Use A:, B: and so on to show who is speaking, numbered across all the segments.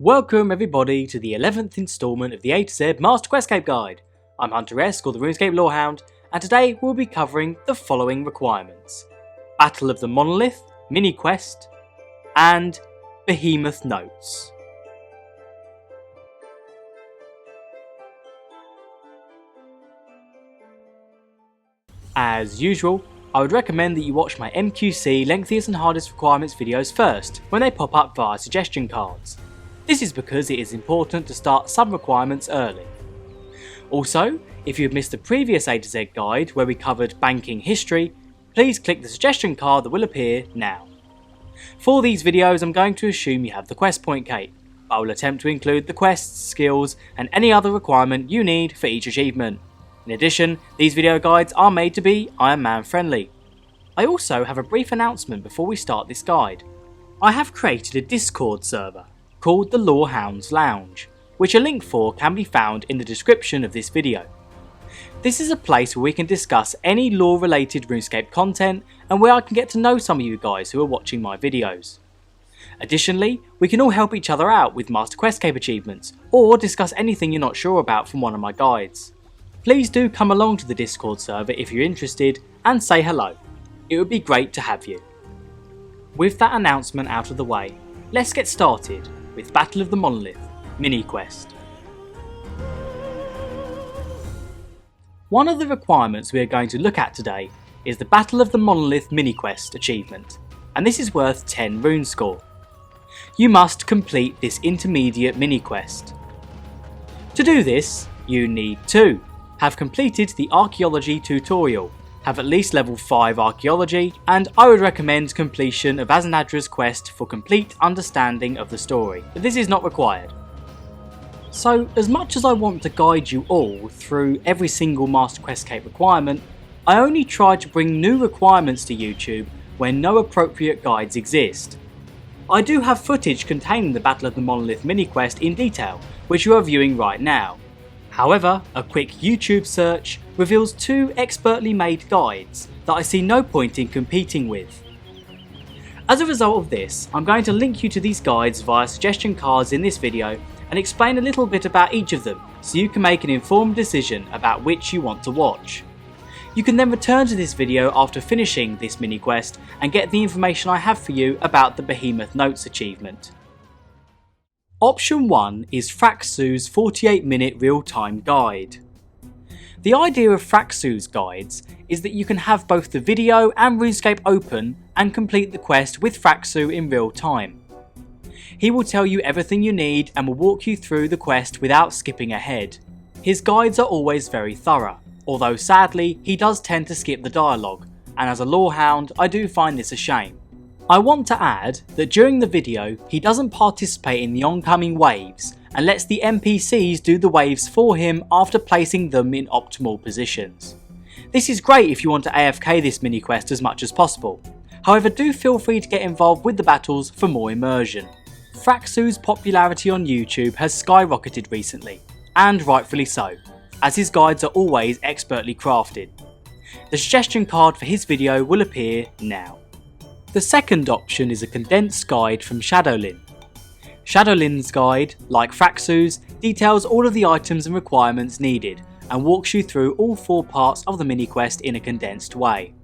A: Welcome everybody to the 11th instalment of the A to Z Master Questscape Guide. I'm Hunter S, or the RuneScape Lorehound, and today we'll be covering the following requirements: Battle of the Monolith, Miniquest, and Behemoth Notes. As usual, I would recommend that you watch my MQC Lengthiest and Hardest Requirements videos first when they pop up via suggestion cards. This is because it is important to start some requirements early. Also, if you have missed the previous A to Z guide where we covered banking history, please click the suggestion card that will appear now. For these videos I'm going to assume you have the quest point cape, but I will attempt to include the quests, skills and any other requirement you need for each achievement. In addition, these video guides are made to be Ironman friendly. I also have a brief announcement before we start this guide. I have created a Discord server called the Lorehounds Lounge, which a link for can be found in the description of this video. This is a place where we can discuss any lore related RuneScape content and where I can get to know some of you guys who are watching my videos. Additionally, we can all help each other out with Master Questscape achievements or discuss anything you're not sure about from one of my guides. Please do come along to the Discord server if you're interested and say hello. It would be great to have you. With that announcement out of the way, let's get started with Battle of the Monolith, Miniquest. One of the requirements we are going to look at today is the Battle of the Monolith Miniquest achievement, and this is worth 10 rune score. You must complete this intermediate mini-quest. To do this, you need to have completed the archaeology tutorial, have at least level 5 archaeology, and I would recommend completion of Azanadra's quest for complete understanding of the story, but this is not required. So as much as I want to guide you all through every single Master Questscape requirement, I only try to bring new requirements to YouTube when no appropriate guides exist. I do have footage containing the Battle of the Monolith mini-quest in detail, which you are viewing right now. However, a quick YouTube search reveals 2 expertly made guides that I see no point in competing with. As a result of this, I'm going to link you to these guides via suggestion cards in this video and explain a little bit about each of them so you can make an informed decision about which you want to watch. You can then return to this video after finishing this mini quest and get the information I have for you about the Behemoth Notes achievement. Option 1 is Fraqsu's 48-minute real-time guide. The idea of Fraqsu's guides is that you can have both the video and RuneScape open and complete the quest with Fraqsu in real time. He will tell you everything you need and will walk you through the quest without skipping ahead. His guides are always very thorough, although sadly he does tend to skip the dialogue, and as a lorehound I do find this a shame. I want to add that during the video he doesn't participate in the oncoming waves and lets the NPCs do the waves for him after placing them in optimal positions. This is great if you want to AFK this mini quest as much as possible, however do feel free to get involved with the battles for more immersion. Fraqsu's popularity on YouTube has skyrocketed recently, and rightfully so, as his guides are always expertly crafted. The suggestion card for his video will appear now. The second option is a condensed guide from Shadowlin. Shadowlin's guide, like Fraqsu's, details all of the items and requirements needed and walks you through all 4 parts of the mini-quest in a condensed way.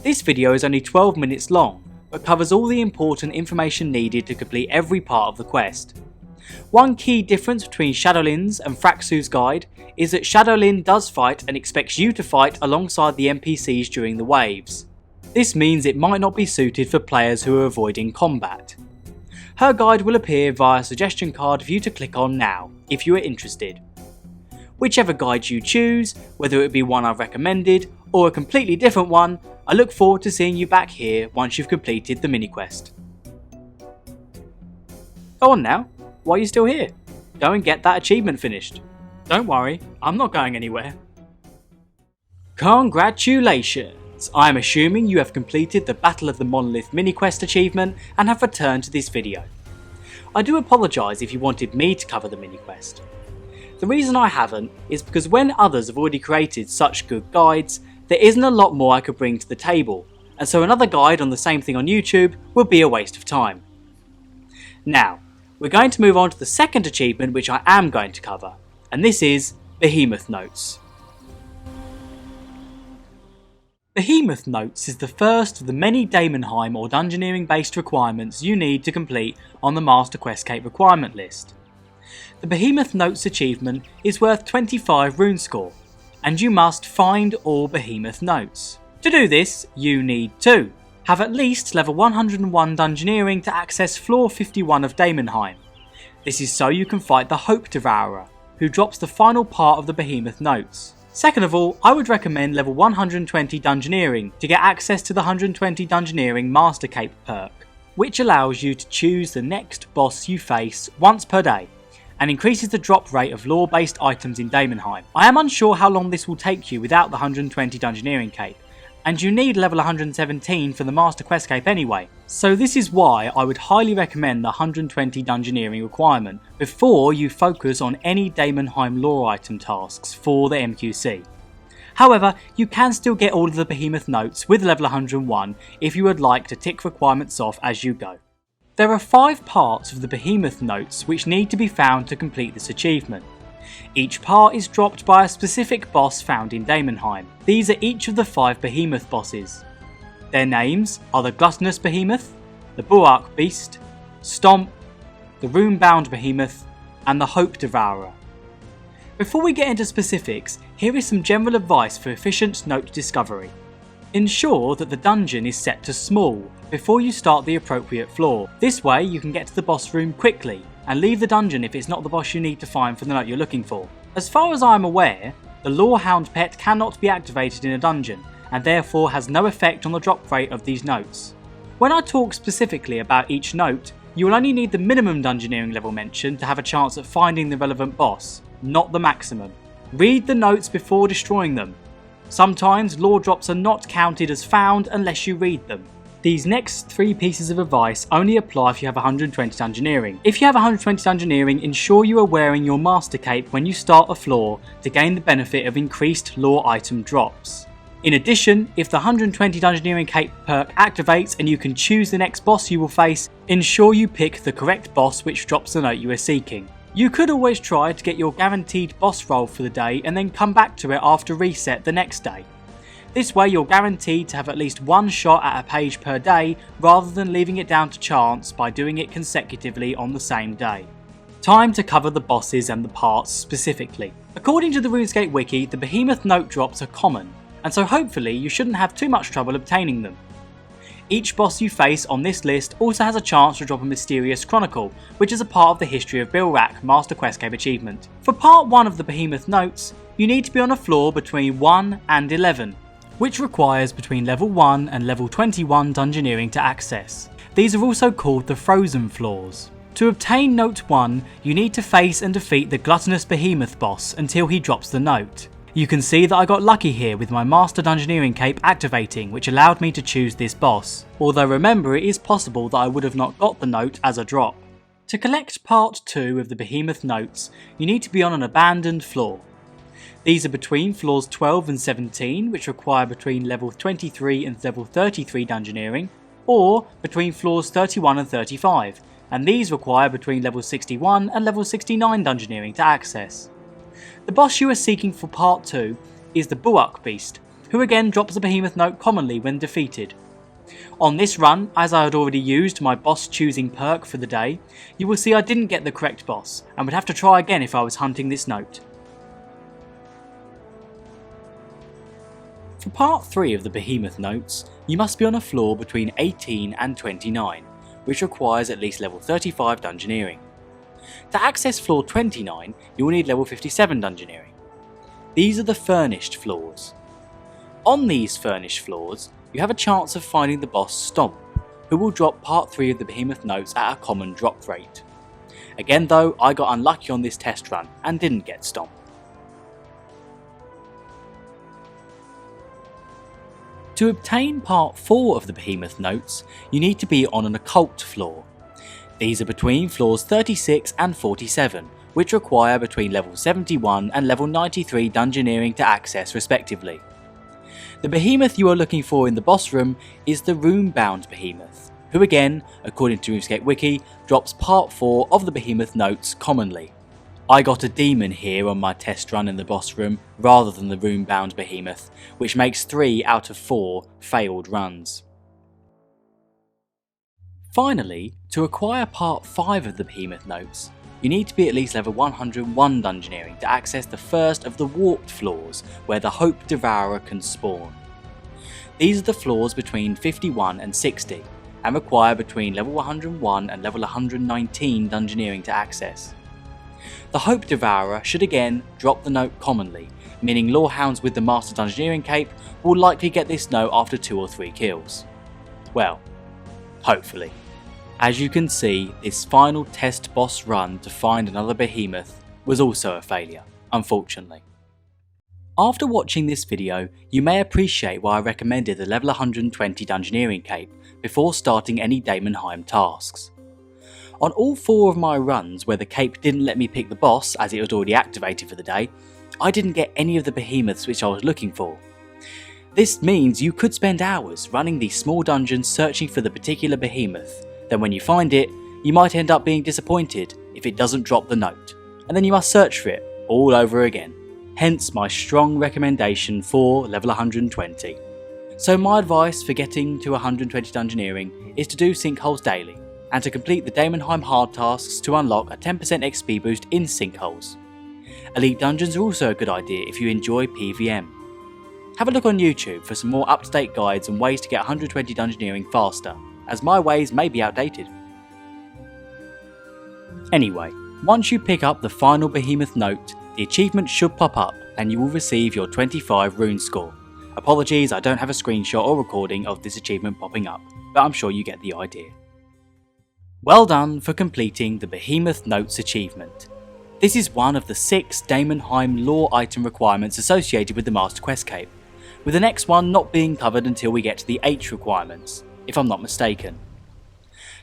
A: This video is only 12 minutes long, but covers all the important information needed to complete every part of the quest. One key difference between Shadowlin's and Fraqsu's guide is that Shadowlin does fight and expects you to fight alongside the NPCs during the waves. This means it might not be suited for players who are avoiding combat. Her guide will appear via a suggestion card for you to click on now, if you are interested. Whichever guide you choose, whether it be one I've recommended or a completely different one, I look forward to seeing you back here once you've completed the mini-quest. Go on now, why are you still here? Go and get that achievement finished. Don't worry, I'm not going anywhere. Congratulations! I am assuming you have completed the Battle of the Monolith mini-quest achievement and have returned to this video. I do apologise if you wanted me to cover the mini-quest. The reason I haven't is because when others have already created such good guides, there isn't a lot more I could bring to the table, and so another guide on the same thing on YouTube would be a waste of time. Now, We're going to move on to the second achievement which I am going to cover, and this is Behemoth Notes. Behemoth Notes is the first of the many Daemonheim or Dungeoneering based requirements you need to complete on the Master Quest Cape requirement list. The Behemoth Notes achievement is worth 25 rune score, and you must find all Behemoth Notes. To do this, you need to have at least level 101 Dungeoneering to access floor 51 of Daemonheim. This is so you can fight the Hope Devourer, who drops the final part of the Behemoth Notes. Second of all, I would recommend level 120 Dungeoneering to get access to the 120 Dungeoneering Master Cape perk, which allows you to choose the next boss you face once per day, and increases the drop rate of lore based items in Daemonheim. I am unsure how long this will take you without the 120 Dungeoneering Cape, and you need level 117 for the Master Quest Cape anyway, so this is why I would highly recommend the 120 Dungeoneering requirement before you focus on any Daemonheim lore item tasks for the MQC. However, you can still get all of the Behemoth Notes with level 101 if you would like to tick requirements off as you go. There are 5 parts of the Behemoth Notes which need to be found to complete this achievement. Each part is dropped by a specific boss found in Daemonheim. These are each of the 5 Behemoth bosses. Their names are the Gluttonous Behemoth, the Bulwark Beast, Stomp, the Runebound Behemoth, and the Hope Devourer. Before we get into specifics, here is some general advice for efficient note discovery. Ensure that the dungeon is set to small before you start the appropriate floor. This way you can get to the boss room quickly and leave the dungeon if it's not the boss you need to find for the note you're looking for. As far as I am aware, the Lorehound pet cannot be activated in a dungeon and therefore has no effect on the drop rate of these notes. When I talk specifically about each note, you will only need the minimum Dungeoneering level mentioned to have a chance at finding the relevant boss, not the maximum. Read the notes before destroying them. Sometimes lore drops are not counted as found unless you read them. These next 3 pieces of advice only apply if you have 120 Dungeoneering. If you have 120 Dungeoneering, ensure you are wearing your Master Cape when you start a floor to gain the benefit of increased lore item drops. In addition, if the 120 Dungeoneering Cape perk activates and you can choose the next boss you will face, ensure you pick the correct boss which drops the note you are seeking. You could always try to get your guaranteed boss roll for the day and then come back to it after reset the next day. This way you're guaranteed to have at least 1 shot at a page per day rather than leaving it down to chance by doing it consecutively on the same day. Time to cover the bosses and the parts specifically. According to the RuneScape wiki, the Behemoth Note drops are common, and so hopefully you shouldn't have too much trouble obtaining them. Each boss you face on this list also has a chance to drop a mysterious chronicle, which is a part of the History of Bulwark Master Quest Cape achievement. For part 1 of the Behemoth Notes, you need to be on a floor between 1 and 11, which requires between level 1 and level 21 Dungeoneering to access. These are also called the Frozen Floors. To obtain Note 1, you need to face and defeat the Gluttonous Behemoth boss until he drops the note. You can see that I got lucky here with my Master Dungeoneering Cape activating, which allowed me to choose this boss, although remember it is possible that I would have not got the note as a drop. To collect part 2 of the Behemoth Notes, you need to be on an abandoned floor. These are between floors 12 and 17, which require between level 23 and level 33 Dungeoneering, or between floors 31 and 35, and these require between level 61 and level 69 Dungeoneering to access. The boss you are seeking for part 2 is the Bulwark Beast, who again drops the Behemoth Note commonly when defeated. On this run, as I had already used my boss choosing perk for the day, you will see I didn't get the correct boss, and would have to try again if I was hunting this note. For part 3 of the Behemoth Notes, you must be on a floor between 18 and 29, which requires at least level 35 Dungeoneering. To access floor 29, you will need level 57 Dungeoneering. These are the furnished floors. On these furnished floors, you have a chance of finding the boss Stomp, who will drop part 3 of the Behemoth Notes at a common drop rate. Again though, I got unlucky on this test run and didn't get Stomp. To obtain part 4 of the Behemoth Notes, you need to be on an occult floor. These are between floors 36 and 47, which require between level 71 and level 93 Dungeoneering to access respectively. The behemoth you are looking for in the boss room is the Runebound Behemoth. who again, according to RuneScape Wiki, drops part 4 of the Behemoth Notes commonly. I got a demon here on my test run in the boss room rather than the Runebound Behemoth, which makes 3 out of 4 failed runs. Finally, to acquire part 5 of the Behemoth Notes, you need to be at least level 101 Dungeoneering to access the first of the warped floors where the Hope Devourer can spawn. These are the floors between 51 and 60 and require between level 101 and level 119 Dungeoneering to access. The Hope Devourer should again drop the note commonly, meaning Lorehounds with the Master Dungeoneering cape will likely get this note after 2 or 3 kills. Well, hopefully. As you can see, this final test boss run to find another behemoth was also a failure, unfortunately. After watching this video, you may appreciate why I recommended the level 120 Dungeoneering cape before starting any Daemonheim tasks. On all 4 of my runs where the cape didn't let me pick the boss as it was already activated for the day, I didn't get any of the behemoths which I was looking for. This means you could spend hours running these small dungeons searching for the particular behemoth. Then when you find it, you might end up being disappointed if it doesn't drop the note, and then you must search for it all over again. Hence my strong recommendation for level 120. So my advice for getting to 120 Dungeoneering is to do sinkholes daily, and to complete the Daemonheim hard tasks to unlock a 10% XP boost in sinkholes. Elite dungeons are also a good idea if you enjoy PvM. Have a look on YouTube for some more up-to-date guides and ways to get 120 Dungeoneering faster, as my ways may be outdated. Anyway, once you pick up the final Behemoth Note, the achievement should pop up and you will receive your 25 rune score. Apologies, I don't have a screenshot or recording of this achievement popping up, but I'm sure you get the idea. Well done for completing the Behemoth Notes achievement. This is one of the 6 Daemonheim lore item requirements associated with the Master Quest cape, with the next one not being covered until we get to the H requirements, if I'm not mistaken.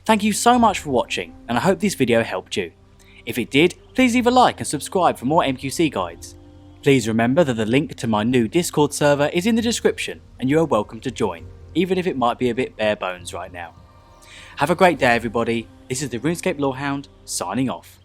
A: Thank you so much for watching, and I hope this video helped you. If it did, please leave a like and subscribe for more MQC guides. Please remember that the link to my new Discord server is in the description, and you are welcome to join, even if it might be a bit bare bones right now. Have a great day everybody, this is the RuneScape Lorehound, signing off.